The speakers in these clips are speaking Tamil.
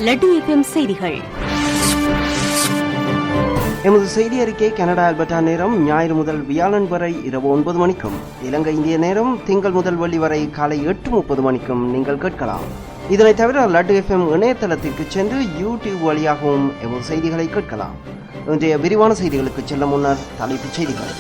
லட்டு எஃப்எம் செய்திகள். எமது செய்தி அறிக்கை கனடா அல்பர்டா நேரம் ஞாயிறு முதல் வியாழன் வரை இரவு 9 மணிக்கும், இலங்கை இந்திய நேரம் திங்கள் முதல் வெள்ளி வரை காலை 8:30 மணிக்கும் நீங்கள் கேட்கலாம். இதனை தவிர லட்டு எஃப்எம் இணையதளத்திற்கு சென்று யூடியூப் வழியாகவும் எமது செய்திகளை கேட்கலாம். இன்றைய விரிவான செய்திகளுக்கு செல்ல முன்னர் தலைப்புச் செய்திகள்.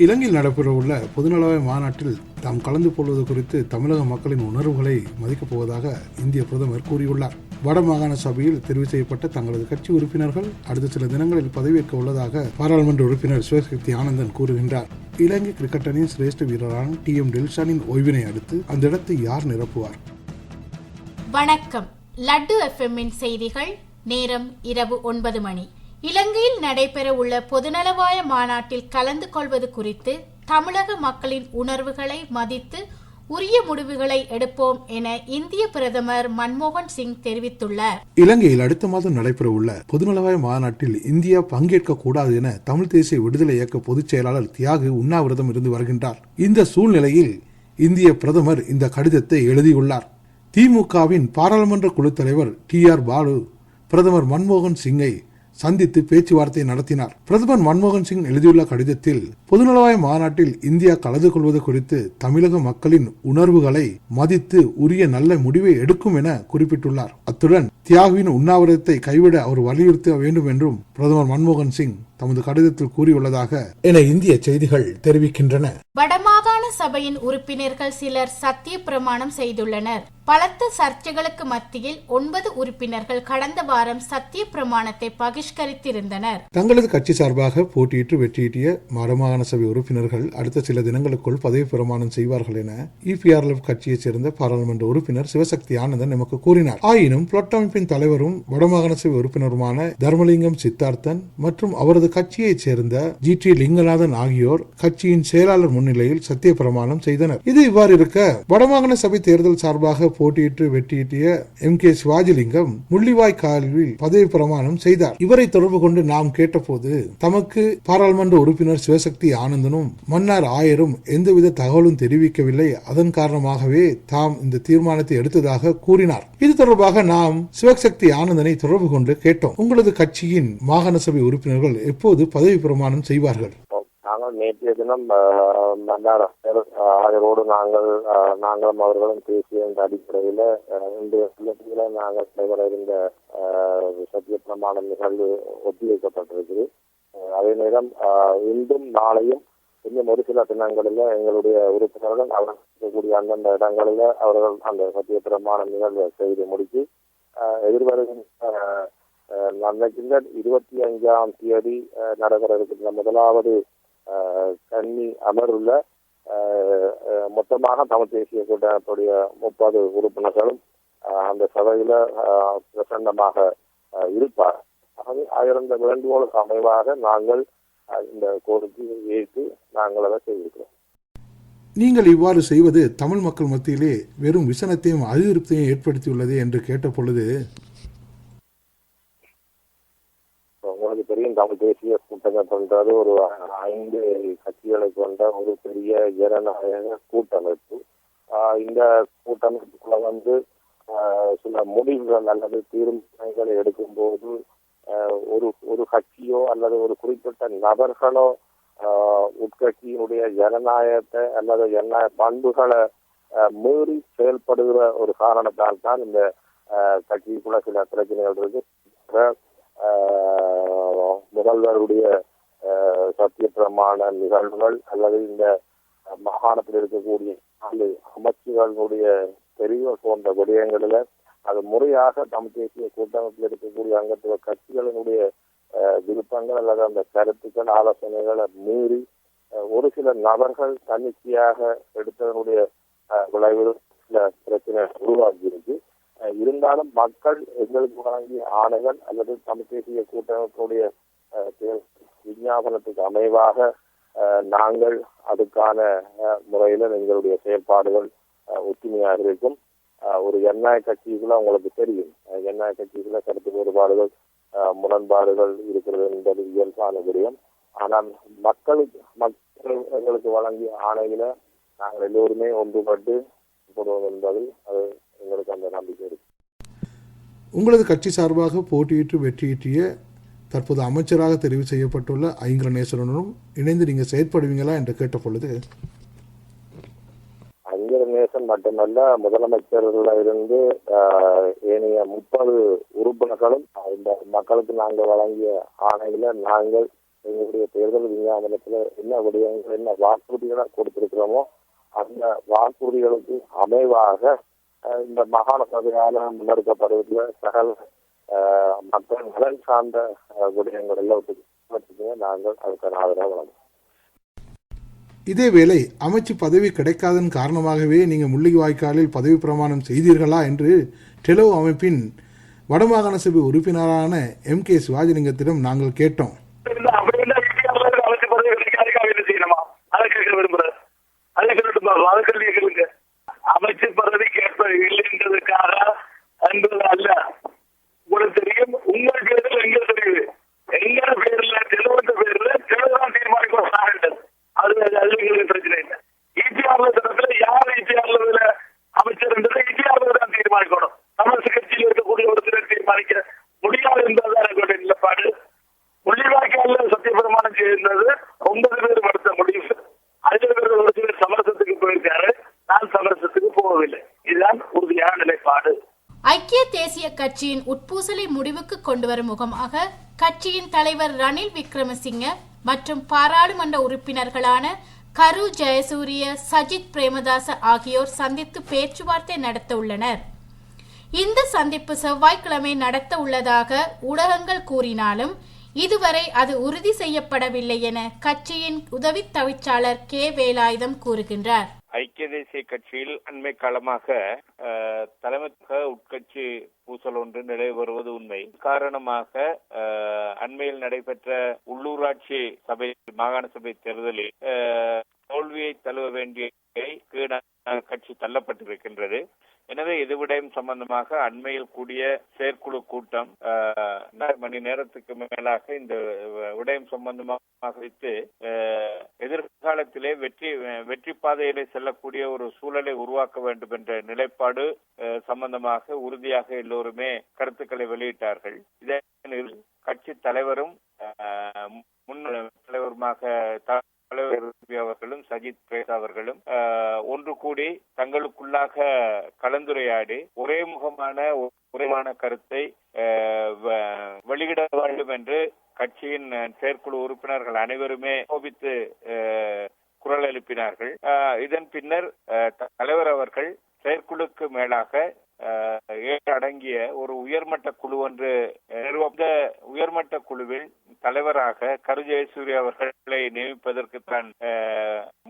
இலங்கையில் நடைபெறவுள்ள பொதுநலவாய மாநாட்டில் தாம் கலந்து கொள்வது குறித்து தமிழக மக்களின் உணர்வுகளை மதிக்கப் போவதாக இந்திய பிரதமர் கூறியுள்ளார். வடமாகாண சபையில் தெரிவு செய்யப்பட்ட தங்களது கட்சி உறுப்பினர்கள் அடுத்த சில தினங்களில் பதவியேற்க உள்ளதாக பாராளுமன்ற உறுப்பினர் சிவசக்தி ஆனந்தன் கூறுகின்றார். இலங்கை கிரிக்கெட் அணியின் சிரேஷ்ட வீரரான TM டில்ஷனின் ஓய்வினை அடுத்து அந்த இடத்தை யார் நிரப்புவார்? வணக்கம். லட்டு எஃப்எம்மின் செய்திகள். நேரம் இரவு 9 மணி. இலங்கையில் நடைபெற உள்ள பொதுநலவாய மாநாட்டில் கலந்து கொள்வது குறித்து தமிழக மக்களின் உணர்வுகளை மதித்து உரிய முடிவுகளை எடுப்போம் என இந்திய பிரதமர் மன்மோகன் சிங் தெரிவித்துள்ளார். இலங்கையில் அடுத்த மாதம் நடைபெற உள்ள பொதுநலவாய மாநாட்டில் இந்தியா பங்கேற்க கூடாது என தமிழ் தேசிய விடுதலை இயக்க பொதுச் செயலாளர் தியாகு உண்ணாவிரதம் இருந்து வருகின்றார். இந்த சூழ்நிலையில் இந்திய பிரதமர் இந்த கடிதத்தை எழுதியுள்ளார். திமுகவின் பாராளுமன்ற குழு தலைவர் TR பாலு பிரதமர் மன்மோகன் சிங்கை சந்தித்து பேச்சுவார்த்தை நடத்தினார். பிரதமர் மன்மோகன் சிங் எழுதியுள்ள கடிதத்தில் பொதுநலவாய மாநாட்டில் இந்தியா கலந்து கொள்வது குறித்து தமிழக மக்களின் உணர்வுகளை மதித்து உரிய நல்ல முடிவை எடுக்கும் என குறிப்பிட்டுள்ளார். அத்துடன் தியாகுவின் உண்ணாவிரதத்தை கைவிட அவர் வலியுறுத்த வேண்டும் என்றும் பிரதமர் மன்மோகன் சிங் தமது கடிதத்தில் கூறியுள்ளதாக என இந்திய செய்திகள் தெரிவிக்கின்றன. வடமாகாண சபையின் உறுப்பினர்கள் சிலர் சத்திய பிரமாணம் செய்துள்ளனர். பலத்த சர்ச்சைகளுக்கு மத்தியில் 9 உறுப்பினர்கள் கடந்த வாரம் சத்திய பிரமாணத்தை பகிஷ்கரித்திருந்தனர். தங்களது கட்சி சார்பாக போட்டியிட்டு வெற்றியீட்டிய வடமாகாண சபை உறுப்பினர்கள் அடுத்த சில தினங்களுக்குள் பதவி பிரமாணம் செய்வார்கள் என EPRLF கட்சியைச் சேர்ந்த பாராளுமன்ற உறுப்பினர் சிவசக்தி ஆனந்தன் நமக்கு கூறினார். ஆயினும் புளொட் அமைப்பின் தலைவரும் வடமாகாண சபை உறுப்பினருமான தர்மலிங்கம் சித்தார்த்தன் மற்றும் அவரது கட்சியைச் சேர்ந்த GT லிங்கநாதன் ஆகியோர் கட்சியின் செயலாளர் முன்னிலையில் சத்திய பிரமாணம் செய்தனர். இது இவ்வாறு இருக்க, வடமாகாண சபை தேர்தல் சார்பாக போட்டியிட்டு வெற்றியீட்டிய MK சிவாஜிலிங்கம் முள்ளிவாய்க்காலில் பதவி பிரமாணம் செய்தார். இவரை தொடர்பு கொண்டு நாம் கேட்டபோது தமக்கு பாராளுமன்ற உறுப்பினர் சிவசக்தி ஆனந்தனும் மன்னார் ஆயரும் எந்தவித தகவலும் தெரிவிக்கவில்லை, அதன் காரணமாகவே தாம் இந்த தீர்மானத்தை எடுத்ததாக கூறினார். இது தொடர்பாக நாம் சிவசக்தி ஆனந்தனை தொடர்பு கொண்டு கேட்டோம். உங்களது கட்சியின் மாகாண சபை உறுப்பினர்கள் எப்போது பதவி பிரமாணம் செய்வார்கள்? நாங்கள் நேற்றைய தினம் மன்னார் ஆயரோடு நாங்களும் அவர்களும் பேசிய இந்த அடிப்படையில் இன்றைய நாங்கள் நடைபெற இருந்த சத்திய பிரமாண நிகழ்வு ஒத்திவைக்கப்பட்டிருக்குது. அதே நேரம் இன்றும் நாளையும் இன்னும் ஒரு சில தினங்களில் எங்களுடைய உறுப்பினர்கள் அவர்கள் அந்தந்த இடங்களில் அவர்கள் அந்த சத்திய பிரமாண நிகழ்வை செய்து முடித்து எதிர்வருகின்ற அன்றைக்கு 25ஆம் தேதி நடைபெற இருக்கின்ற முதலாவது கன்னி அமர்வுள்ள மொத்தமாக தமிழ் தேசிய கூட்டமைப்புடைய 30 உறுப்பினர்களும் அந்த சபையில பிரசன்னமாக இருப்பார். ஆயிரந்த வேண்டுகோளுக்கு அமைவாக நாங்கள் இந்த கோரிக்கையை ஏற்று நாங்கள் அதை செய்திருக்கிறோம். நீங்கள் இவ்வாறு செய்வது தமிழ் மக்கள் மத்தியிலே வெறும் விசனத்தையும் அதிருப்தியையும் ஏற்படுத்தியுள்ளது என்று கேட்ட பொழுது, உங்களுக்கு தெரியும், தமிழ் தேசிய கூட்டமைப்புன்றது ஒரு 5 கட்சிகளை கொண்ட ஒரு பெரிய ஜனநாயக கூட்டமைப்பு. இந்த கூட்டமைப்புக்குள்ள சில முடிவுகள் அல்லது தீர்மானங்களை எடுக்கும் போது ஒரு கட்சியோ அல்லது ஒரு குறிப்பிட்ட நபர்களோ உட்கட்சியினுடைய ஜனநாயகத்தை அல்லது ஜனநாயக பண்புகளை மீறி செயல்படுகிற ஒரு காரணத்தால் தான் இந்த கட்சிக்குள்ள சில பிரச்சனைகள் இருக்கு. முதல்வருடைய சத்திய பிரமாண நிகழ்வுகள் அல்லது இந்த மாகாணத்தில் இருக்கக்கூடிய அமைச்சுகளுடைய தெரிவுகள் போன்ற விடயங்களில் அது முறையாக தமிழ் தேசிய கூட்டமைப்பில் இருக்கக்கூடிய அங்கத்துவ கட்சிகளினுடைய விருப்பங்கள் அல்லது அந்த கருத்துக்கள் ஆலோசனைகளை மீறி ஒரு சில நபர்கள் தன்னிச்சையாக எடுத்ததனுடைய விளைவில் சில பிரச்சனை உருவாகி இருக்கு. இருந்தாலும் மக்கள் எங்களுக்கு வழங்கிய ஆணைகள் அல்லது தமிழ் தேசிய கூட்டமைப்புடைய விஞ்ஞாபனத்துக்கு அமைவாக நாங்கள் அதுக்கான முறையில எங்களுடைய செயல்பாடுகள் ஒற்றுமையாக இருக்கும். ஒரு ஜனநாயக கட்சிக்குள்ள உங்களுக்கு தெரியும், ஜனநாயக கட்சிக்குள்ள கருத்து வேறுபாடுகள் முரண்பாடுகள் இருக்கிறது என்பது இயல்பான விடயம். ஆனால் எங்களுக்கு வழங்கிய ஆணையில நாங்கள் எல்லோருமே ஒன்றுபட்டு போடுவோம் என்பதில் அது எங்களுக்கு அந்த நம்பிக்கை இருக்கு. உங்களது கட்சி சார்பாக போட்டியிட்டு வெற்றியீட்டிய தற்போது அமைச்சராக தெரிவு செய்யப்பட்டுள்ள ஐங்கரநேசனுடனும் இணைந்து நீங்கள் செயற்படுவீங்களா என்று கேட்ட பொழுது, ஐங்கரநேசன் மட்டுமல்ல, முதலமைச்சர்கள் இருந்து ஏனைய 30 உறுப்பினர்களும் இந்த மக்களுக்கு நாங்கள் வழங்கிய ஆணையில நாங்கள் எங்களுடைய தேர்தல் விஞ்ஞாபனத்தில் என்ன விடயங்கள் என்ன வாக்குறுதிகளை கொடுத்திருக்கிறோமோ அந்த வாக்குறுதிகளுக்கு அமைவாக இந்த மாகாண சபையால் முன்னெடுக்கப்படுவதில் சகல மக்கள் நலன் சார்ந்த விடயங்கள் எல்லாத்துக்குமே நாங்கள் அதுக்கான ஆதரவு வழங்கும். இதேவேளை அமைச்சு பதவி கிடைக்காதன் காரணமாகவே நீங்கள் முள்ளிவாய்க்காலில் பதவி பிரமாணம் செய்தீர்களா என்று டெலோ அமைப்பின் வடமாகாண சபை உறுப்பினரான MK சிவாஜிலிங்கத்திடம் நாங்கள் கேட்டோம். அமைச்சு பதவி கேட்ப இல்லைன்றதுக்காக என்பது அல்ல. உங்களுக்கு தெரியும், உங்கள் பேரில் எங்க தெரியுது, எங்க பேர்ல தெளிவந்த பேர்ல தெளிவுதான் தீர்மானிக்க அது எங்களுக்கு பிரச்சனை இல்லை. EPR தரத்துல யார் EPR அமைச்சர் என்றதை EPR தான் தீர்மானிக்கணும். தமிழக கட்சியில் இருக்கக்கூடிய ஒரு சிலர் தீர்மானிக்க முடியாது என்பதுதான் எங்களுடைய நிலப்பாடு. முள்ளிவாய்க்கால சத்தியபிரமாணம் செய்திருந்தது 9 பேர் மறுத்த முடிவு. 5 பேர் ஒரு சிலர் சமரசத்துக்கு போயிருக்காரு. நான் சமரசத்துக்கு போகவில்லை. இதுதான் உறுதியான நிலைப்பாடு. ஐக்கிய தேசிய கட்சியின் உட்பூசலை முடிவுக்கு கொண்டுவரும் முகமாக கட்சியின் தலைவர் ரணில் விக்ரமசிங்க மற்றும் பாராளுமன்ற உறுப்பினர்களான கரு ஜெயசூரிய, சஜித் பிரேமதாச ஆகியோர் சந்தித்து பேச்சுவார்த்தை நடத்த உள்ளனர். இந்த சந்திப்பு செவ்வாய்க்கிழமை நடத்த உள்ளதாக ஊடகங்கள் கூறினாலும் இதுவரை அது உறுதி செய்யப்படவில்லை என கட்சியின் உதவி தவிச்சாளர் K வேலாயுதம் கூறுகின்றார். ஐக்கிய தேசிய கட்சியில் அண்மை காலமாக தலைமைத்துவ உட்கட்சி பூசல் ஒன்று நடைபெறுவது உண்மை. காரணமாக அண்மையில் நடைபெற்ற உள்ளூராட்சி சபை மாகாண சபை தேர்தலில் தோல்வியை தழுவ வேண்டிய கட்சி தள்ளப்பட்டிருக்கின்றது. எனவே இது விடயம் சம்பந்தமாக அண்மையில் கூடிய செயற்குழு கூட்டம் 4 மணி நேரத்துக்கு மேலாக இந்த விடயம் சம்பந்தமாக வைத்து எதிர்காலத்திலே வெற்றி பாதையிலே செல்லக்கூடிய ஒரு சூழலை உருவாக்க வேண்டும் என்ற நிலைப்பாடு சம்பந்தமாக உறுதியாக எல்லோருமே கருத்துக்களை வெளியிட்டார்கள். இதே கட்சி தலைவரும் முன்னாள் தலைவருமாக அவர்களும் சஜித் பிரேமதாச அவர்களும் ஒன்று கூடி தங்களுக்குள்ளாக கலந்துரையாடி ஒரே முகமான கருத்தை வெளியிட வேண்டும் என்று கட்சியின் செயற்குழு உறுப்பினர்கள் அனைவருமே கோபித்து குரல் எழுப்பினார்கள். இதன் பின்னர் தலைவர் அவர்கள் செயற்குழுக்கு மேலாக அடங்கிய ஒரு உயர்மட்ட குழு ஒன்று நிறுவன உயர்மட்ட குழுவில் தலைவராக கரு ஜெயசூரிய அவர்களை நியமிப்பதற்கு தான்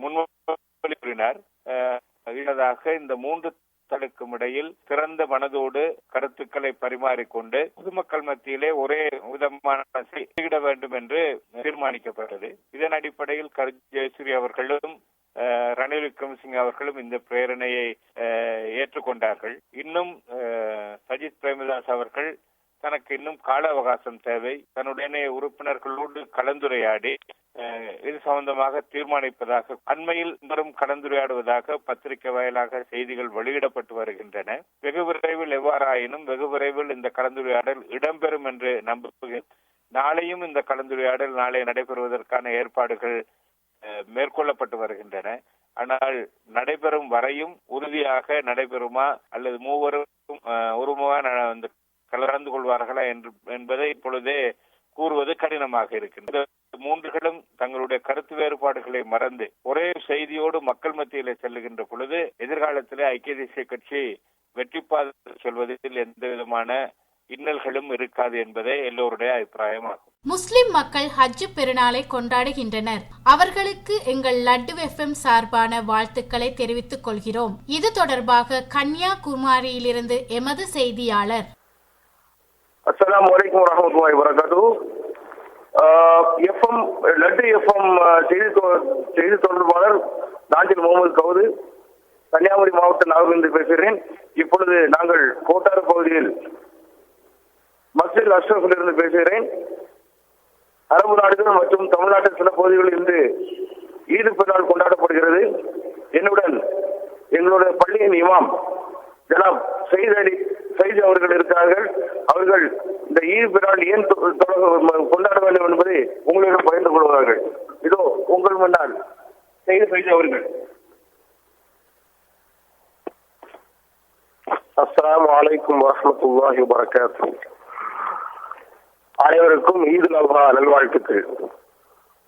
முன்வழினார். இந்த 3 தலுக்கும் இடையில் திறந்த மனதோடு கருத்துக்களை பரிமாறிக்கொண்டு பொதுமக்கள் மத்தியிலே ஒரே விதமான செய்திட வேண்டும் என்று தீர்மானிக்கப்பட்டது. இதன் அடிப்படையில் கரு ஜெயசூரிய அவர்களும் ரணில் விக்ரமசிங்க அவர்களும் இந்த பிரேரணையை ஏற்றுக்கொண்டார்கள். இன்னும் சஜித் பிரேமதாஸ் அவர்கள் தனக்கு இன்னும் கால அவகாசம் தேவை, தன்னுடைய உறுப்பினர்களோடு கலந்துரையாடி இது சம்பந்தமாக தீர்மானிப்பதாக அண்மையில் வரும் கலந்துரையாடுவதாக பத்திரிகை வாயிலாக செய்திகள் வெளியிடப்பட்டு வருகின்றன. வெகு விரைவில் எவ்வாறாயினும் வெகு விரைவில் இந்த கலந்துரையாடல் இடம்பெறும் என்று நம்புகிறேன். நாளையும் இந்த கலந்துரையாடல் நாளை நடைபெறுவதற்கான ஏற்பாடுகள் மேற்கொள்ளப்பட்டு வருகின்றன. ஆனால் நடைபெறும் வரையும் உறுதியாக நடைபெறுமா அல்லது மூவரும் ஒருமுக கலந்து கொள்வார்களா என்பதை இப்பொழுதே கூறுவது கடினமாக இருக்கின்றது. 3களும் தங்களுடைய கருத்து வேறுபாடுகளை மறந்து ஒரே செய்தியோடு மக்கள் மத்தியிலே செல்லுகின்ற பொழுது எதிர்காலத்திலே ஐக்கிய தேசிய கட்சி வெற்றி பாதையில் செல்வதில் எந்த விதமான இன்னல்களும் இருக்காது என்பதே எல்லோருடைய அபிப்பிராயமாகும். முஸ்லிம் மக்கள் ஹஜ் பெருநாளை கொண்டாடுகின்றனர். அவர்களுக்கு எங்கள் லட்டு FM சார்பான வாழ்த்துக்களை தெரிவித்துக் கொள்கிறோம். இது தொடர்பாக கன்னியாகுமரியிலிருந்து எமது செய்தியாளர். அஸ்ஸலாமு அலைக்கும் வரஹ்மத்துல்லாஹி வபரகாத்துஹு. லட்டு FM செய்தி தொடர்பாளர் நாஞ்சில் முகமது கவுது, கன்னியாகுமரி மாவட்ட நாகூரிலிருந்து பேசுகிறேன். இப்பொழுது நாங்கள் கோட்டாறு பகுதியில் மஸ்ஜித் அஷ்ரஃபிலிருந்து பேசுகிறேன். அரபு நாடுகள் மற்றும் தமிழ்நாட்டின் சில பகுதிகளில் இருந்து ஈது பெருநாள் கொண்டாடப்படுகிறது. என்னுடன் எங்களுடைய பள்ளியின் இமாம் ஜனாப் சைது அவர்கள் இருக்கிறார்கள். அவர்கள் இந்த ஈது பெருநாள் ஏன் கொண்டாட வேண்டும் என்பதை உங்களிடம் பகிர்ந்து கொள்வார்கள். இதோ உங்கள் முன்னால் சைது அவர்கள். அஸ்ஸலாமு அலைக்கும் வரஹ்மத்துல்லாஹி வபரகாத்துஹு. அனைவருக்கும் ஈதுல் அல்ஹா நல்வாழ்த்துக்கள்.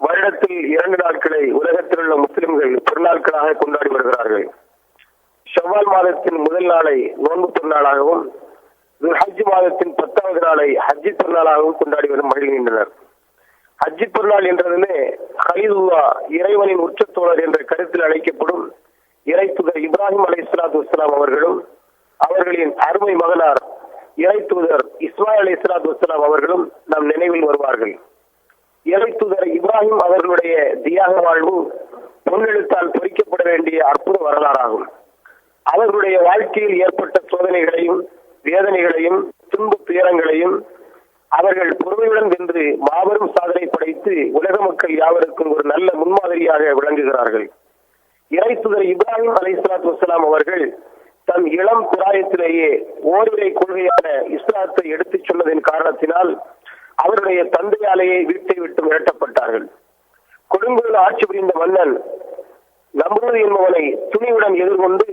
வருடத்தில் 2 நாட்களை உலகத்தில் உள்ள முஸ்லிம்கள் பெருநாட்களாக கொண்டாடி வருகிறார்கள். ஷவ்வால் மாதத்தின் முதல் நாளை நோன்பு பெருநாளாகவும், ஹஜ் மாதத்தின் 10வது நாளை ஹஜ்ஜி பெருநாளாகவும் கொண்டாடி வரும் மகிழ்கின்றனர். ஹஜ்ஜி பெருநாள் என்றதுமே ஹலீலுல்லா, இறைவனின் உச்சத்தோழர் என்ற கருத்தில் அழைக்கப்படும் இறைத்துதர் இப்ராஹிம் அலைஹிஸ்ஸலாத்து வஸ்ஸலாம் அவர்களும், அவர்களின் அருமை மகனார் இறைத்தூதர் இஸ்மாயில் அலைஹிஸ்ஸலாத்து வஸ்ஸலாம் அவர்களும் நம் நினைவில் வருவார்கள். இறைத்தூதர் இப்ராஹிம் அவர்களுடைய தியாக வாழ்வு பொன்னெழுத்தால் பொறிக்கப்பட வேண்டிய அற்புத வரலாறாகும். அவர்களுடைய வாழ்க்கையில் ஏற்பட்ட சோதனைகளையும் வேதனைகளையும் துன்ப துயரங்களையும் அவர்கள் பொறுமையுடன் வென்று மாபெரும் சாதனை படைத்து உலக மக்கள் யாவருக்கும் ஒரு நல்ல முன்மாதிரியாக விளங்குகிறார்கள். இறைத்தூதர் இப்ராஹிம் அலைஹிஸ்ஸலாத்து வஸ்ஸலாம் அவர்கள் தன் இளம் பிராயத்திலேயே ஓரிரை கொள்கையான இஸ்லாத்தை எடுத்துச் சொன்னதின் காரணத்தினால் அவருடைய தந்தையாலேயே வீட்டை விட்டு விரட்டப்பட்டார்கள். கொடுங்கோல் ஆட்சி புரிந்த மன்னன் நம்ரூத் என்பவனை துணிவுடன் எதிர்கொண்டு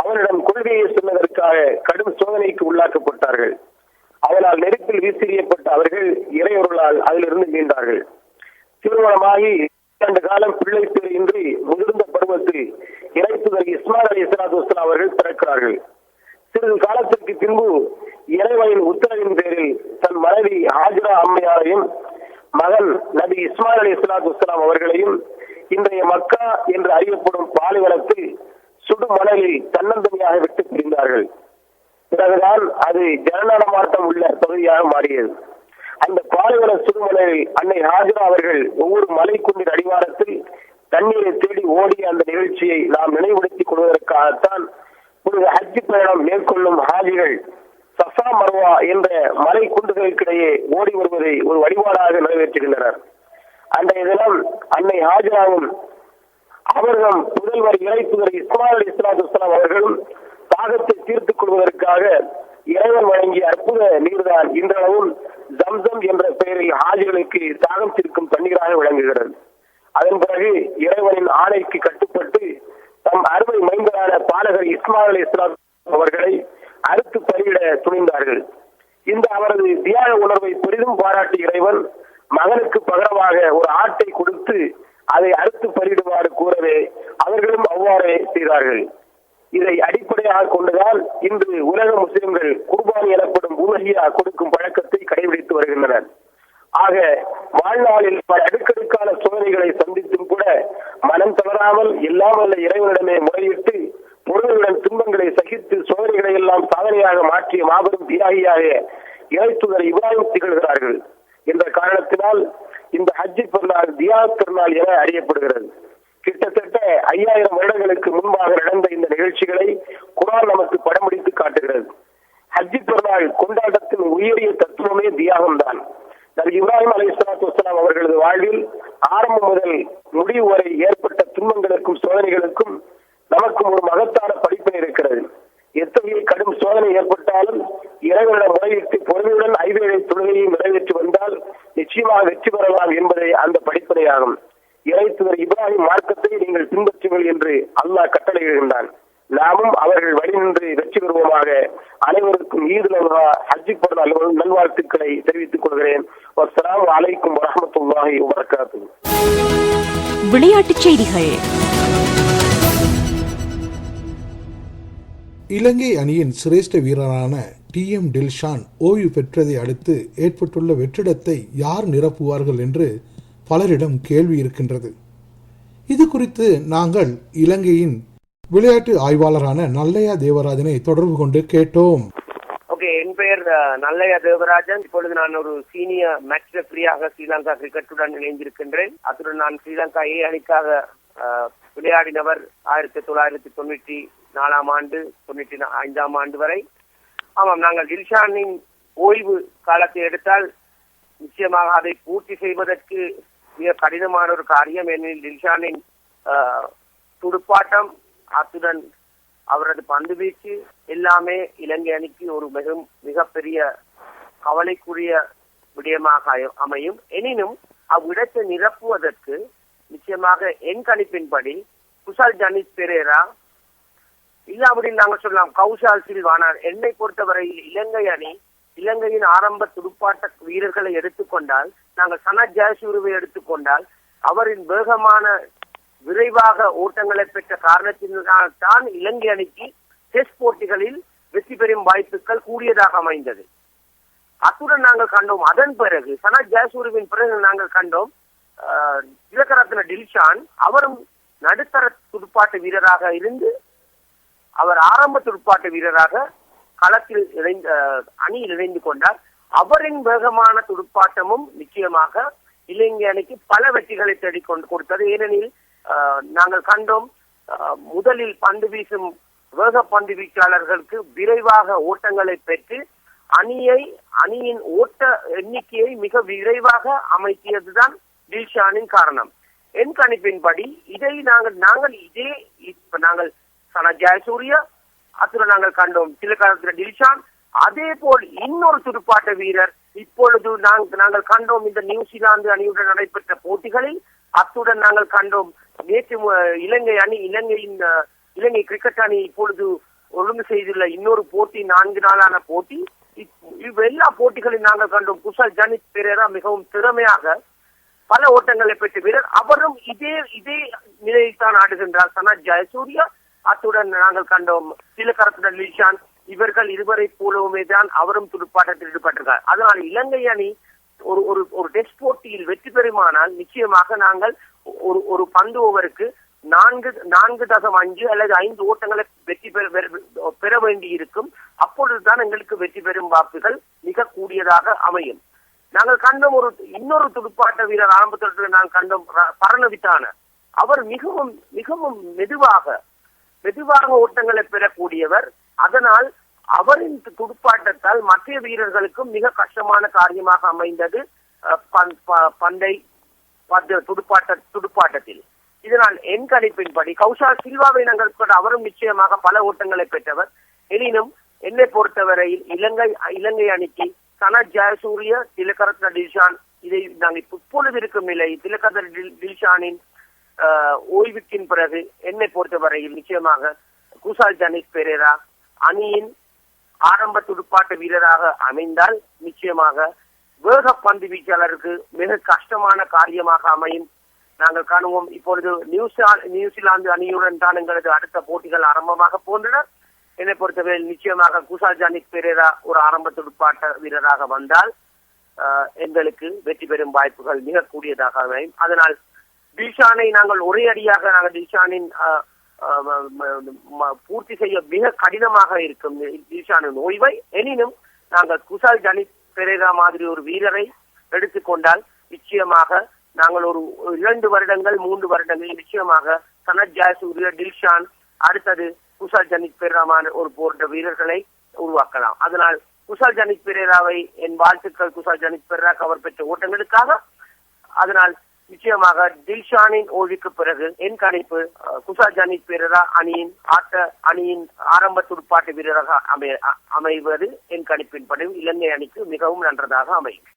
அவனிடம் கொள்கையை சொன்னதற்காக கடும் சோதனைக்கு உள்ளாக்கப்பட்டார்கள். அவனால் நெருப்பில் வீசியப்பட்ட அவர்கள் இறையொருளால் அதிலிருந்து மீண்டார்கள். திருமணமாகி 2 காலம் பிள்ளை பேர் இன்றி முதிர்ந்த பருவத்தில் இறைத்துதர் இஸ்மாயில் அலைஹிஸ்ஸலாத்து வஸ்ஸலாம் அவர்கள் பிறக்கிறார்கள். சிறிது காலத்திற்கு பின்பு இறைவனின் உத்தரவின் பேரில் தன் மனைவி ஹாஜரா அம்மையாரையும் மகன் நபி இஸ்மாயில் அலைஹிஸ்ஸலாத்து வஸ்ஸலாம் அவர்களையும் இன்றைய மக்கா என்று அறியப்படும் பாலைவனத்தில் சுடு மணலில் தன்னந்தனியாக விட்டு பிரிந்தார்கள். பிறகுதான் அது ஜனநடமாட்டம் உள்ள பகுதியாக மாறியது. அந்த பாலைவன சுடுமணலில் அன்னை ஹாஜரா அவர்கள் ஒவ்வொரு மலை குன்றின் அடிவாரத்தில் தண்ணீரை தேடி ஓடிய அந்த நிகழ்ச்சியை நாம் நினைவுபடுத்திக் கொள்வதற்காகத்தான் ஒரு ஹஜ் பயணம் மேற்கொள்ளும் ஹாஜிகள் சஃபா மர்வா என்ற மலை குன்றுகளுக்கிடையே ஓடி வருவதை ஒரு வழிபாடாக நிறைவேற்றுகின்றனர். அன்றைய தினம் அன்னை ஹாஜராவும் அவர்களும் முதல்வர் இறைத்துதர் இஸ்மாயில் அலைஹிஸ்ஸலாத்து வஸ்ஸலாம் அவர்களும் தாகத்தை தீர்த்துக் கொள்வதற்காக இறைவன் வழங்கிய அற்புத நீர்தான் இன்றளவும் ஜம்சம் என்ற பெயரில் ஹாஜிகளுக்கு தாகம் தீர்க்கும் தண்ணீராக விளங்குகிறது. அதன் பிறகு இறைவனின் ஆணைக்கு கட்டுப்பட்டு தம் அருமை மைந்தரான பாலகர் இஸ்மாயில் அலைஹிஸ்ஸலாம் அவர்களை அறுத்து பலியிட துணிந்தார்கள். இந்த அவரது தியாக உணர்வை பெரிதும் பாராட்டிய இறைவன் மகனுக்கு பகரமாக ஒரு ஆட்டை கொடுத்து அதை அறுத்து பலியிடுமாறு கூறவே அவர்களும் அவ்வாறே செய்தார்கள். இதை அடிப்படையாக கொண்டுதான் இன்று உலக முஸ்லிம்கள் குர்பானி எனப்படும் உலகியா கொடுக்கும் பழக்கத்தை கடைபிடித்து வருகின்றனர். ஆக வாழ்நாளில் பல அடுக்கடுக்கான சோதனைகளை சந்தித்தும் கூட மனம் தவறாமல் எல்லாம் வல்ல இறைவனிடமே முறையிட்டு பொருளுடன் துன்பங்களை சகித்து சோதனைகளை எல்லாம் சாதனையாக மாற்றிய மாபெரும் தியாகியாக இறைத்துதர் இப்ராஹிம் திகழ்கிறார்கள் என்ற காரணத்தினால் இந்த ஹஜ் பெருநாள் தியாக பெருநாள் என அறியப்படுகிறது. கிட்டத்தட்ட 5000 வருடங்களுக்கு முன்பாக நடந்த இந்த நிகழ்ச்சிகளை குர்ஆன் நமக்கு படம் பிடித்து காட்டுகிறது. ஹஜ் பெருநாள் கொண்டாட்டத்தின் உயரிய தத்துவமே தியாகம்தான். நபி இப்ராஹிம் அலைஹிஸ்ஸலாத்து வஸ்ஸலாம் அவர்களது வாழ்வில் ஆரம்பம் முதல் முடிவு வரை ஏற்பட்ட துன்பங்களுக்கும் சோதனைகளுக்கும் நமக்கு ஒரு மகத்தான படிப்பினை இருக்கிறது. எத்தகைய கடும் சோதனை ஏற்பட்டாலும் இறைவனிடம் முறையிட்டு பொறுமையுடன் 5 வேளை தொழுகையை நிறைவேற்றி வந்தால் நிச்சயமாக வெற்றி பெறலாம் என்பதே அந்த படிப்பினையாகும். இறைத்துதர் இப்ராஹிம் மார்க்கத்தை நீங்கள் பின்பற்றுங்கள் என்று அல்லாஹ் கட்டளையிடுகின்றான். நாமும் அவர்கள் வழி நின்று வெற்றி பெறுவோமாக. அனைவருக்கும் ஈதுல் அல்ஹா ஹஜ் பெருநாள் நல்வாழ்த்துக்களை தெரிவித்துக் கொள்கிறேன். அஸ்ஸலாமு அலைக்கும் வரஹ்மத்துல்லாஹி வபரகாத்துஹு. விளையாட்டுச் செய்திகள். இலங்கை அணியின் சிரேஷ்ட வீரரான TM டில்ஷான் ஓய்வு பெற்றதை அடுத்து ஏற்பட்டுள்ள வெற்றிடத்தை யார் நிரப்புவார்கள் என்று பலரிடம் கேள்வி இருக்கின்றது. இது குறித்து நாங்கள் இலங்கையின் விளையாட்டு ஆய்வாளரான நல்லையா தேவராஜனை தொடர்பு கொண்டு கேட்டோம். என் பெயர் நல்லையா தேவராஜன். இப்பொழுது நான் ஒரு சீனியர் மேட்ச் ரெஃபரியாக ஸ்ரீலங்கா கிரிக்கெட்டுடன் இணைந்திருக்கின்றேன். அத்துடன் நான் ஸ்ரீலங்கா ஏ அணிக்காக விளையாடினவர் 1994 ஆண்டு 95 ஆண்டு வரை. ஆமாம், நாங்கள் டில்ஷானின் ஓய்வு காலத்தை எடுத்தால் நிச்சயமாக அதை பூர்த்தி செய்வதற்கு மிக கடினமான ஒரு காரியம். ஏனெனில் டில்ஷானின் துடுப்பாட்டம், அத்துடன் அவரது பந்து வீச்சு எல்லாமே இலங்கை அணிக்கு ஒரு மிகப்பெரிய கவலைக்குரிய விடயமாக அமையும். எனினும் அவ்விடத்தை நிரப்புவதற்கு நிச்சயமாக என் கணிப்பின்படி குஷால் ஜனித் பெரேரா இல்லாவிடில் நாங்கள் சொல்லலாம் கௌஷால் சில்வானார். என்னை பொறுத்தவரையில் இலங்கை அணி இலங்கையின் ஆரம்ப துடுப்பாட்ட வீரர்களை எடுத்துக்கொண்டால், நாங்கள் சனத் ஜெயசூரியவை எடுத்துக்கொண்டால், அவரின் வேகமான விரைவாக ஓட்டங்களை பெற்ற காரணத்தினால் தான் இலங்கை அணிக்கு டெஸ்ட் போட்டிகளில் வெற்றி பெறும் வாய்ப்புகள் கூடியதாக அமைந்தது. அத்துடன் நாங்கள் கண்டோம், அதன் பிறகு சனத் ஜெயசூரியவின் பிறகு நாங்கள் கண்டோம் திலகரத்ன டில்ஷான். அவரும் நடுத்தர துடுப்பாட்ட வீரராக இருந்து அவர் ஆரம்ப துடுப்பாட்ட வீரராக களத்தில் அணியில் இணைந்து கொண்டார். அவரின் வேகமான துடுப்பாட்டமும் நிச்சயமாக இலங்கை அணிக்கு பல வெற்றிகளை தேடி கொடுத்தது. ஏனெனில் நாங்கள் கண்டோம், முதலில் பந்து வீசும் வேக பந்து வீச்சாளர்களுக்கு விரைவாக ஓட்டங்களை பெற்று அணியின் ஓட்ட எண்ணிக்கையை மிக விரைவாக அமைத்தியதுதான் டில்ஷானின் காரணம். என் கணிப்பின்படி இதை நாங்கள் சனத் ஜெயசூரிய, அத்துடன் நாங்கள் கண்டோம் திலகரத்ன டில்ஷான். அதே போல் இன்னொரு துடுப்பாட்ட வீரர் இப்பொழுது நாங்கள் கண்டோம் இந்த நியூசிலாந்து அணியுடன் நடைபெற்ற போட்டிகளில். அத்துடன் நாங்கள் கண்டோம் நேற்று இலங்கை கிரிக்கெட் அணி இப்பொழுது ஒழுங்கு செய்துள்ள இன்னொரு போட்டி, 4 நாளான போட்டி. எல்லா போட்டிகளில் நாங்கள் கண்டோம் குஷால் ஜனித் பெரேரா மிகவும் திறமையாக பல ஓட்டங்களை பெற்ற வீரர். அவரும் இதே நிலையைத்தான் ஆடுகின்றார் சனத் ஜெயசூரிய. அத்துடன் நாங்கள் கண்டோம் திலகரத்ன டில்ஷான். இவர்கள் இருவரை போலவுமே தான் அவரும் துடுப்பாட்டத்தில் ஈடுபட்டிருக்கார். அதனால் இலங்கை அணி ஒரு டெஸ்ட் போட்டியில் வெற்றி பெறுமானால் நிச்சயமாக நாங்கள் ஒரு பந்து ஓவருக்கு 4.5 அல்லது 5 ஓட்டங்களை வெற்றி பெற வேண்டி இருக்கும். அப்பொழுதுதான் எங்களுக்கு வெற்றி பெறும் வாய்ப்புகள் மிக கூடியதாக அமையும். நாங்கள் கண்டோம் இன்னொரு துடுப்பாட்ட வீரர் ஆரம்பத்தில் நாங்கள் கண்டோம் பரணவித்தான. அவர் மிகவும் மிகவும் மெதுவாக ஓட்டங்களை பெறக்கூடியவர். அதனால் அவரின் துடுப்பாட்டத்தால் மற்ற வீரர்களுக்கும் மிக கஷ்டமான காரியமாக அமைந்தது துடுப்பாட்டத்தில். இதனால் என் கணிப்பின்படி கௌஷால் சில்வாவை நாங்கள் அவரும் நிச்சயமாக பல ஓட்டங்களை பெற்றவர். எனினும் என்னை பொறுத்தவரையில் இலங்கை அணிக்கு சனத் ஜெயசூரிய, திலகரத்ன டில்ஷான், இதை நாங்கள் இப்பொழுது இருக்கும் நிலை திலகரத்ன டில்ஷானின் ஓய்வுக்கின் பிறகு என்னை பொறுத்தவரையில் நிச்சயமாக குஷால் ஜனித் பெரேரா அணியின் ஆரம்ப துடுப்பாட்ட வீரராக அமைந்தால் நிச்சயமாக வேக பந்து வீச்சாளருக்கு மிக கஷ்டமான காரியமாக அமையும். நாங்கள் காணுவோம், இப்பொழுது நியூசிலாந்து அணியுடன் தான் எங்களது அடுத்த போட்டிகள் ஆரம்பமாக போன்றன. என்னை பொறுத்தவரையில் நிச்சயமாக குஷால் ஜனித் பெரேரா ஒரு ஆரம்ப துடுப்பாட்ட வீரராக வந்தால் எங்களுக்கு வெற்றி பெறும் வாய்ப்புகள் மிக கூடியதாக அமையும். அதனால் டில்ஷானை நாங்கள் ஒரே அடியாக டில்ஷானின் பூர்த்தி செய்ய மிக கடினமாக இருக்கும் டில்ஷானின் ஓய்வை. எனினும் நாங்கள் குஷால் ஜனித் பெரேரா மாதிரி ஒரு வீரரை எடுத்துக்கொண்டால் நிச்சயமாக நாங்கள் ஒரு 2 வருடங்கள் 3 வருடங்கள் நிச்சயமாக சனத் ஜெயசூரிய, டில்ஷான், அடுத்தது குஷால் ஜனித் பெரேராமான ஒரு போன்ற வீரர்களை உருவாக்கலாம். அதனால் குஷால் ஜனித் பெரேராவை என் வாழ்த்துக்கள் குஷால் ஜனித் பெரேராக்கு அவர் பெற்ற ஓட்டங்களுக்காக. அதனால் நிச்சயமாக டில்ஷானின் ஓய்வுக்கு பிறகு என் கணிப்பு குஷால் ஜனித் பெரேரா அணியின் ஆரம்ப துடுப்பாட்ட வீரராக அமைவது என் கணிப்பின்படி இலங்கை அணிக்கு மிகவும் நன்றதாக அமையும்.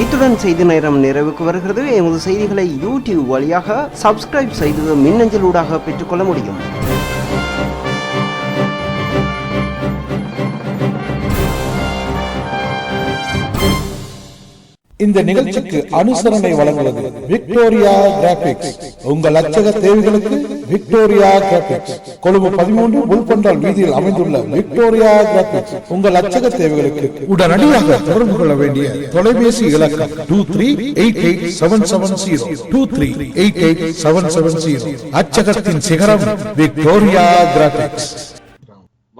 இத்துடன் செய்தி நேரம் நிறைவுக்கு வருகிறது. எமது செய்திகளை யூடியூப் வழியாக சப்ஸ்கிரைப் செய்து மின்னஞ்சலூடாக பெற்றுக்கொள்ள முடியும். இந்த நிகழ்ச்சிக்கு அனுசரணை வழங்குவது விக்டோரியா கிராபிக்ஸ். உங்கள் அச்சக தேவைகளுக்கு விக்டோரியா கிராபிக்ஸ். கொழும்பு 13 உள்பொண்டால் வீதியில் அமைந்துள்ள விக்டோரியா கிராபிக்ஸ் உங்கள் அச்சக தேவைகளுக்கு உடனடியாக தொடர்பு கொள்ள வேண்டிய தொலைபேசி இலக்கம் 23887770 23887770. அச்சகத்தின் சிகரம் விக்டோரியா கிராபிக்ஸ்.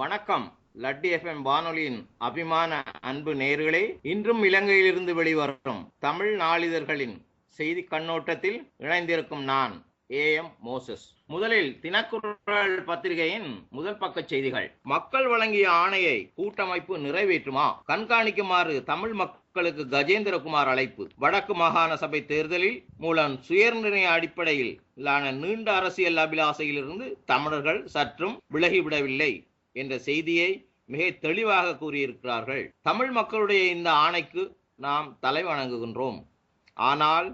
வணக்கம். லட்டி FM வானொலியின் அபிமான அன்பு நேயர்களே, இன்றும் இலங்கையிலிருந்து வெளிவரும் தமிழ் நாளிதழ்களின் செய்தி கண்ணோட்டத்தில் இணைந்திருக்கும் நான் AM மோசஸ். முதலில் தினக்குரல் பத்திரிகையின் முதல் பக்க செய்திகள். மக்கள் வழங்கிய ஆணையை கூட்டமைப்பு நிறைவேற்றுமா? கண்காணிக்குமாறு தமிழ் மக்களுக்கு கஜேந்திரகுமார் அழைப்பு. வடக்கு மாகாண சபை தேர்தலில் மூலம் சுயநிர்ணய அடிப்படையில் நீண்ட அரசியல் அபிலாசையிலிருந்து தமிழர்கள் சற்றும் விலகிவிடவில்லை என்ற செய்தியை மிக தெளிவாக கூறியிருக்கிறார்கள். தமிழ் மக்களுடைய இந்த ஆணைக்கு நாம் தலை வணங்குகின்றோம். ஆனால்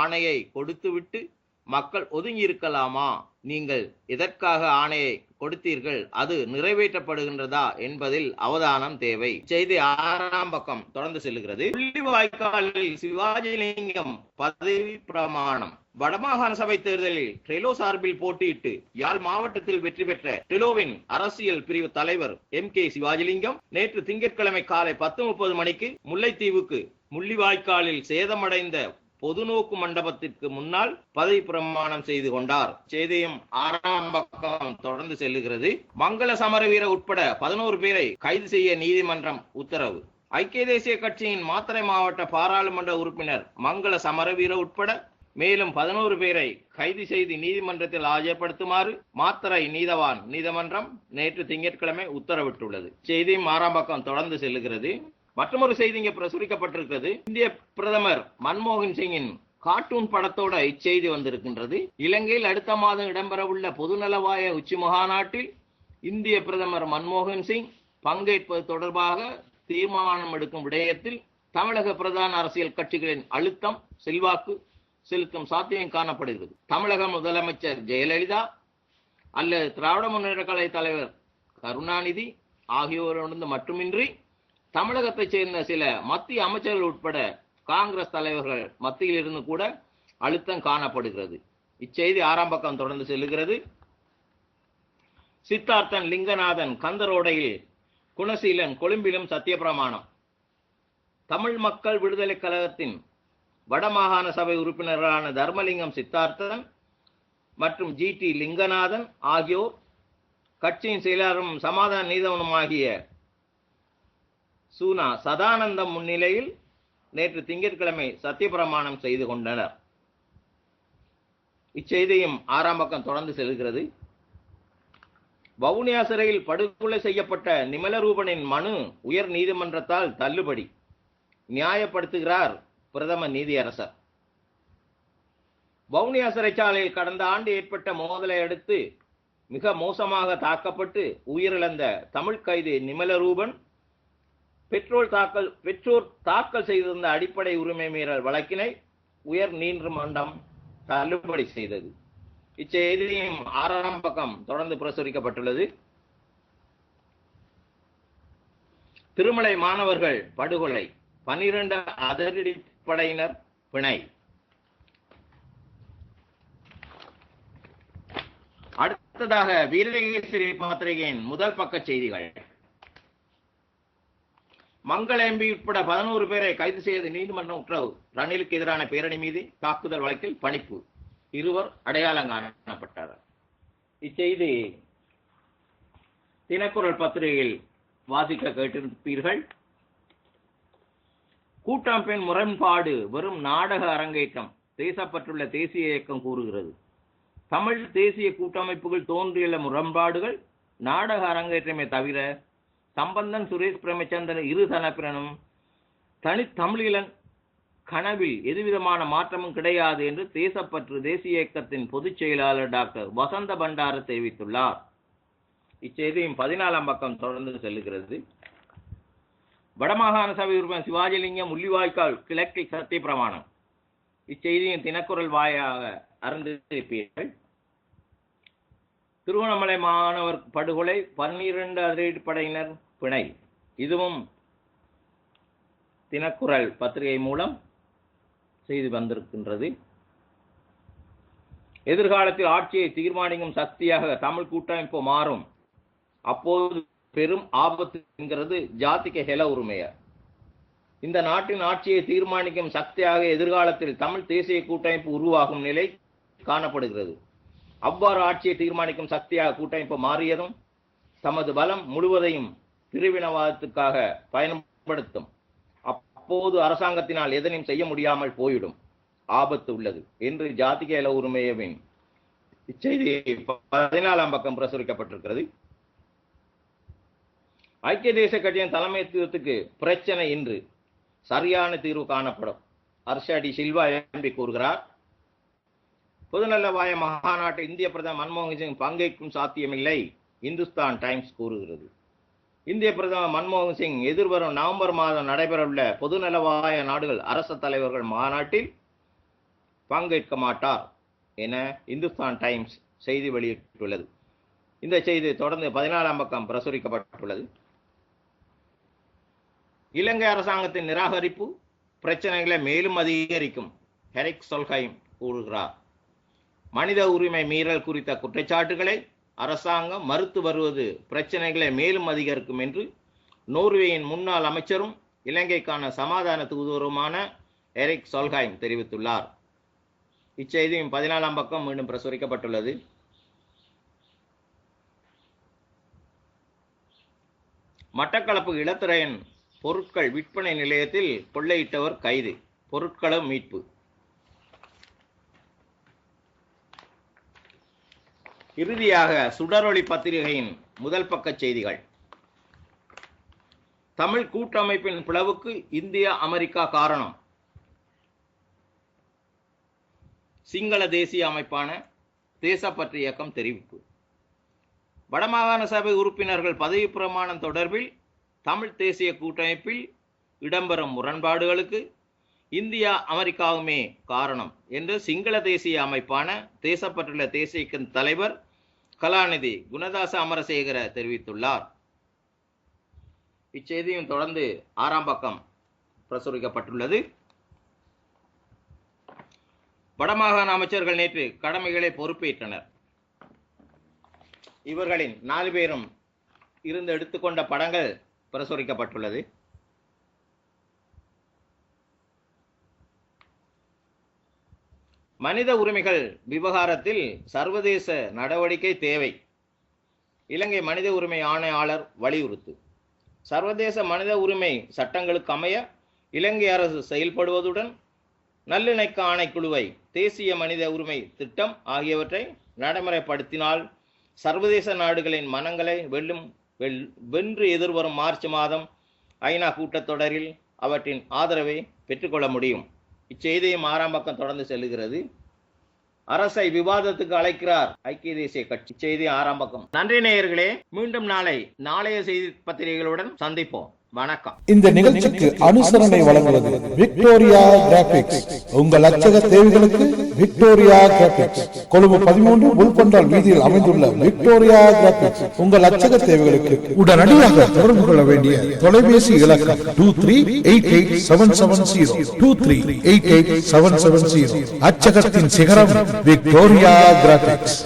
ஆணையை கொடுத்துவிட்டு மக்கள் ஒதுங்கி இருக்கலாமா? நீங்கள் எதற்காக ஆணையை கொடுத்தீர்கள், அது நிறைவேற்றப்படுகின்றதா என்பதில் அவதானம் தேவை. செய்தி 6ஆம் பக்கம் தொடர்ந்து செல்கிறது. முள்ளிவாய்க்காலில் சிவாஜிலிங்கம் பதவி பிரமாணம். வடமாகாண சபை தேர்தலில் டெலோ சார்பில் போட்டியிட்டு யாழ் மாவட்டத்தில் வெற்றி பெற்ற டெலோவின் அரசியல் பிரிவு தலைவர் MK சிவாஜிலிங்கம் நேற்று திங்கட்கிழமை காலை 10:30 மணிக்கு முல்லைத்தீவுக்கு முள்ளிவாய்க்காலில் சேதமடைந்த பொதுநோக்கு மண்டபத்திற்கு முன்னால் பதவி பிரமாணம் செய்து கொண்டார். செய்தியும் 6ஆம் பக்கம் தொடர்ந்து செல்லுகிறது. மங்கள சமரவீர உட்பட 11 பேரை கைது செய்ய நீதிமன்றம் உத்தரவு. ஐக்கிய தேசிய கட்சியின் மாத்தறை மாவட்ட பாராளுமன்ற உறுப்பினர் மங்கள சமரவீர உட்பட மேலும் 11 பேரை கைது செய்து நீதிமன்றத்தில் ஆஜர்படுத்துமாறு மாத்தறை நீதவான் நீதிமன்றம் நேற்று திங்கட்கிழமை உத்தரவிட்டுள்ளது. செய்தியும் 6ஆம் பக்கம் தொடர்ந்து செல்லுகிறது. மற்றொரு செய்தி இங்கே பிரசுரிக்கப்பட்டிருக்கிறது. இந்திய பிரதமர் மன்மோகன் சிங்கின் கார்ட்டூன் படத்தோட இச்செய்தி வந்திருக்கின்றது. இலங்கையில் அடுத்த மாதம் இடம்பெறவுள்ள பொதுநலவாய உச்சி மகாநாட்டில் இந்திய பிரதமர் மன்மோகன் சிங் பங்கேற்பது தொடர்பாக தீர்மானம் எடுக்கும் விடயத்தில் தமிழக பிரதான அரசியல் கட்சிகளின் அழுத்தம் செல்வாக்கு செலுத்தும் சாத்தியம் காணப்படுகிறது. தமிழக முதலமைச்சர் ஜெயலலிதா அல்லது திராவிட முன்னேற்ற கழக தலைவர் கருணாநிதி ஆகியோரிடந்து மட்டுமின்றி தமிழகத்தைச் சேர்ந்த சில மத்திய அமைச்சர்கள் உட்பட காங்கிரஸ் தலைவர்கள் மத்தியில் இருந்து கூட அழுத்தம் காணப்படுகிறது. இச்செய்தி 6ஆம் பக்கம் தொடர்ந்து செல்லுகிறது. சித்தார்த்தன் லிங்கநாதன் கந்தரோடையில், குணசீலன் கொழும்பிலும் சத்தியப்பிரமாணம். தமிழ் மக்கள் விடுதலை கழகத்தின் வடமாகாண சபை உறுப்பினரான தர்மலிங்கம் சித்தார்த்தன் மற்றும் GT லிங்கநாதன் ஆகியோர் கட்சியின் செயலாளரும் சமாதான நீதவனுமாகிய சூனா சதானந்தம் முன்னிலையில் நேற்று திங்கட்கிழமை சத்தியப்பிரமாணம் செய்து கொண்டனர். இச்செய்தியும் 6ஆம் பக்கம் தொடர்ந்து செல்கிறது. வவுனியா சிறையில் படுகொலை செய்யப்பட்ட நிமலரூபனின் மனு உயர் நீதிமன்றத்தால் தள்ளுபடி, நியாயப்படுத்துகிறார் பிரதம நீதியரசர். வவுனியா சிறைச்சாலையில் கடந்த ஆண்டு ஏற்பட்ட மோதலை அடுத்து மிக மோசமாக தாக்கப்பட்டு உயிரிழந்த தமிழ் கைதி நிமலரூபன் பெற்றோர் தாக்கல் செய்திருந்த அடிப்படை உரிமை மீறல் வழக்கினை உயர் நீதிமன்றம் தள்ளுபடி செய்தது. இச்செய்தியும் 6ஆம் பக்கம் தொடர்ந்து பிரசுரிக்கப்பட்டுள்ளது. திருமலை மாணவர்கள் படுகொலை, 12 அதிரடிப்படையினர் பிணை. அடுத்ததாக வீரகேசரி பத்திரிகையின் முதல் பக்க செய்திகள். மங்கள MP உட்பட 11 பேரை கைது செய்த நீதிமன்றம் உத்தரவு. ரணிலுக்கு எதிரான பேரணி மீது தாக்குதல் வழக்கில் பணிப்பு, 2 அடையாளம் காணப்பட்டார். இச்செய்தி தினக்குரல் பத்திரிகையில் வாசிக்க கேட்டிருப்பீர்கள். கூட்டமைப்பின் முரண்பாடு வெறும் நாடக அரங்கேற்றம், தேசப்பட்டுள்ள தேசிய இயக்கம் கூறுகிறது. தமிழ் தேசிய கூட்டமைப்புகள் தோன்றியுள்ள முரண்பாடுகள் நாடக அரங்கேற்றமே தவிர சம்பந்தன் சுரேஷ் பிரேமச்சந்திரன் இரு தரப்பினரும் தனித்தமிழீழன் கனவில் எதுவிதமான மாற்றமும் கிடையாது என்று தேசப்பற்று தேசிய இயக்கத்தின் பொதுச் செயலாளர் டாக்டர் வசந்த பண்டார தெரிவித்துள்ளார். இச்செய்தியும் 14ஆம் பக்கம் தொடர்ந்து செல்லுகிறது. வடமாகாண சபை உறுப்பினர் சிவாஜிலிங்கம் முள்ளிவாய்க்கால் கிழக்கில் சத்தியப்பிரமாணம். இச்செய்தியின் தினக்குரல் வாயாக அறிந்திருப்பீர்கள். திருவண்ணாமலை மாணவர் படுகொலை, 12 அதிரடிப்படையினர் பிணை. இதுவும் தினக்குரல் பத்திரிகை மூலம் செய்து வந்திருக்கின்றது. எதிர்காலத்தில் ஆட்சியை தீர்மானிக்கும் சக்தியாக தமிழ் கூட்டமைப்பு மாறும், அப்போது பெரும் ஆபத்து என்கிறது ஜாதிக ஹெல உரிமைய. இந்த நாட்டின் ஆட்சியை தீர்மானிக்கும் சக்தியாக எதிர்காலத்தில் தமிழ் தேசிய கூட்டமைப்பு உருவாகும் நிலை காணப்படுகிறது. அவ்வாறு ஆட்சியை தீர்மானிக்கும் சக்தியாக கூட்டமைப்பு மாறியதும் தமது பலம் முழுவதையும் பிரிவினவாதத்துக்காக பயன்படுத்தும். அப்போது அரசாங்கத்தினால் எதனையும் செய்ய முடியாமல் போயிடும், ஆபத்து உள்ளது என்று ஜாதிக ஹெல உரிமையவின் இச்செய்தி 14ஆம் பக்கம் பிரசுரிக்கப்பட்டிருக்கிறது. ஐக்கிய தேசிய கட்சியின் தலைமைத்துவத்துக்கு பிரச்சனை இன்று சரியான தீர்வு காணப்படும். ஹர்ஷ டி சில்வா எம்பி கூறுகிறார். பொதுநலவாய மகாநாட்டை இந்திய பிரதமர் மன்மோகன் சிங் பங்கேற்கும் சாத்தியமில்லை, இந்துஸ்தான் டைம்ஸ் கூறுகிறது. இந்திய பிரதமர் மன்மோகன் சிங் எதிர்வரும் நவம்பர் மாதம் நடைபெறவுள்ள பொதுநலவாய நாடுகள் அரசு தலைவர்கள் மாநாட்டில் பங்கேற்க மாட்டார் என இந்துஸ்தான் டைம்ஸ் செய்தி வெளியிட்டுள்ளது. இந்த செய்தி தொடர்ந்து 14ஆம் பக்கம் பிரசுரிக்கப்பட்டுள்ளது. இலங்கை அரசாங்கத்தின் நிராகரிப்பு பிரச்சனைகளை மேலும் அதிகரிக்கும், எரிக் சொல்ஹைம் கூறுகிறார். மனித உரிமை மீறல் குறித்த குற்றச்சாட்டுகளை அரசாங்கம் மறுத்து வருவது பிரச்சனைகளை மேலும் அதிகரிக்கும் என்று நோர்வேயின் முன்னாள் அமைச்சரும் இலங்கைக்கான சமாதான தூதுவருமான எரிக் சொல்ஹைம் தெரிவித்துள்ளார். இச்செய்தியும் 14ஆம் பக்கம் மீண்டும் பிரசுரிக்கப்பட்டுள்ளது. மட்டக்களப்பு இளத்துறையின் பொருட்கள் விற்பனை நிலையத்தில் கொள்ளையிட்டவர் கைது, பொருட்களும் மீட்பு. இறுதியாக சுடரொளி பத்திரிகையின் முதல் பக்க செய்திகள். தமிழ் கூட்டமைப்பின் பிளவுக்கு இந்தியா அமெரிக்கா காரணம். சிங்கள தேசிய அமைப்பான தேசப்பற்று இயக்கம் தெரிவிப்பு. வடமாகாண சபை உறுப்பினர்கள் பதவி பிரமாணம் தொடர்பில் தமிழ் தேசிய கூட்டமைப்பில் இடம்பெறும் முரண்பாடுகளுக்கு இந்தியா அமெரிக்காவுமே காரணம் என்று சிங்கள தேசிய அமைப்பான தேசப்பற்றுள்ள தேசிய தலைவர் கலாநிதி குணதாச அமரசேகர தெரிவித்துள்ளார். இச்செய்தியும் தொடர்ந்து 6ஆம் பக்கம் பிரசுரிக்கப்பட்டுள்ளது. வடமாகாண அமைச்சர்கள் நேற்று கடமைகளை பொறுப்பேற்றனர். இவர்களின் 4 பேரும் இருந்து எடுத்துக்கொண்ட படங்கள் பிரசுரிக்கப்பட்டுள்ளது. மனித உரிமைகள் விவகாரத்தில் சர்வதேச நடவடிக்கை தேவை, இலங்கை மனித உரிமை ஆணையாளர் வலியுறுத்து. சர்வதேச மனித உரிமை சட்டங்களுக்கு அமைய இலங்கை அரசு செயல்படுவதுடன் நல்லிணக்க ஆணைக்குழுவை, தேசிய மனித உரிமை திட்டம் ஆகியவற்றை நடைமுறைப்படுத்தினால் சர்வதேச நாடுகளின் மனங்களை வென்று எதிர்வரும் மார்ச் மாதம் ஐநா கூட்டத்தொடரில் அவற்றின் ஆதரவை பெற்றுக்கொள்ள முடியும். இச்செய்தியும் 6ஆம் பக்கம் தொடர்ந்து செல்லுகிறது. அரசை விவாதத்துக்கு அழைக்கிறார் ஐக்கிய தேசிய கட்சி. செய்தி 6ஆம் பக்கம். நன்றி நேயர்களே, மீண்டும் நாளைய செய்தி பத்திரிகைகளுடன் சந்திப்போம். வணக்கம். இந்த நிகழ்ச்சிக்கு அனுசரணை வழங்குவது விக்டோரியா கிராபிக்ஸ். உங்கள் அச்சக தேவைகளுக்கு விக்டோரியா கிராபிக்ஸ். கொழும்பு 13 உள்கொண்டால் வீதியில் அமைந்துள்ள விக்டோரியா கிராபிக்ஸ் உங்கள் அச்சக தேவைகளுக்கு உடனடியாக தொடர்பு கொள்ள வேண்டிய தொலைபேசி இலக்கம் 23887770 23887770. அச்சகத்தின் சிகரம் விக்டோரியா கிராபிக்ஸ்.